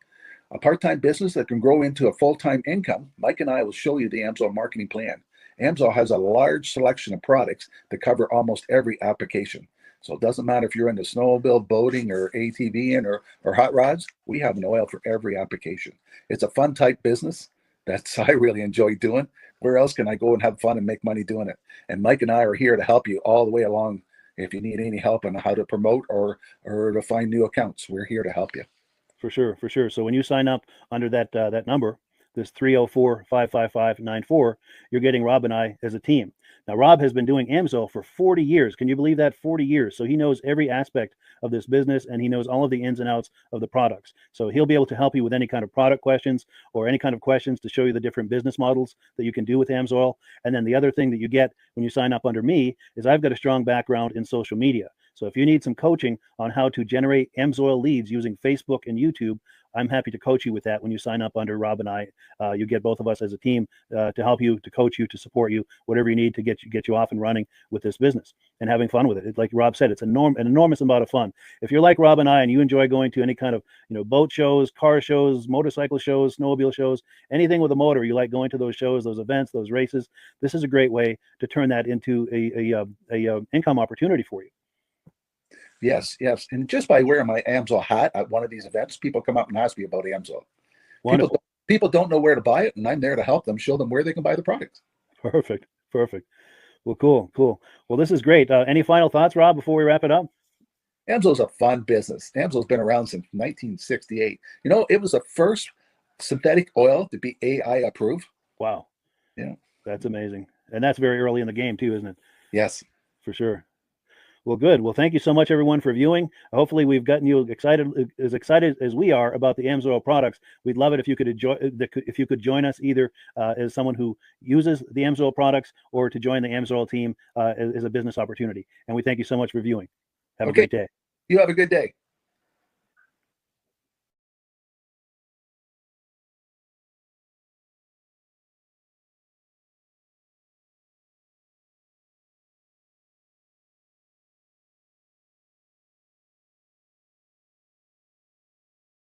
a part-time business that can grow into a full-time income, Mike and I will show you the AMSOIL marketing plan. AMSOIL has a large selection of products that cover almost every application. So it doesn't matter if you're into snowmobile, boating, or ATVing or hot rods, we have an oil for every application. It's a fun type business that's I really enjoy doing. Where else can I go and have fun and make money doing it? And Mike and I are here to help you all the way along. If you need any help on how to promote or to find new accounts, we're here to help you. For sure. So when you sign up under that number, this 304-555-94, you're getting Rob and I as a team. Now, Rob has been doing AMSOIL for 40 years. Can you believe that? 40 years. So he knows every aspect of this business, and he knows all of the ins and outs of the products. So he'll be able to help you with any kind of product questions or any kind of questions to show you the different business models that you can do with AMSOIL. And then the other thing that you get when you sign up under me is I've got a strong background in social media. So if you need some coaching on how to generate AMSOIL leads using Facebook and YouTube, I'm happy to coach you with that when you sign up under Rob and I. You get both of us as a team to help you, to coach you, to support you, whatever you need to get you off and running with this business and having fun with it. Like Rob said, it's an enormous amount of fun. If you're like Rob and I and you enjoy going to any kind of boat shows, car shows, motorcycle shows, snowmobile shows, anything with a motor, you like going to those shows, those events, those races, this is a great way to turn that into a income opportunity for you. Yes. And just by wearing my AMSOIL hat at one of these events, people come up and ask me about AMSOIL. Wonderful. People don't know where to buy it, and I'm there to help them, show them where they can buy the products. Perfect. Well, cool. Well, this is great. Any final thoughts, Rob, before we wrap it up? AMSOIL's a fun business. AMSOIL's been around since 1968. It was the first synthetic oil to be AI approved. Wow. Yeah. That's amazing. And that's very early in the game too, isn't it? Yes. For sure. Well, good. Well, thank you so much, everyone, for viewing. Hopefully, we've gotten you excited as we are about the AMSOIL products. We'd love it if you could join us either as someone who uses the AMSOIL products or to join the AMSOIL team as a business opportunity. And we thank you so much for viewing. Have a great day. You have a good day.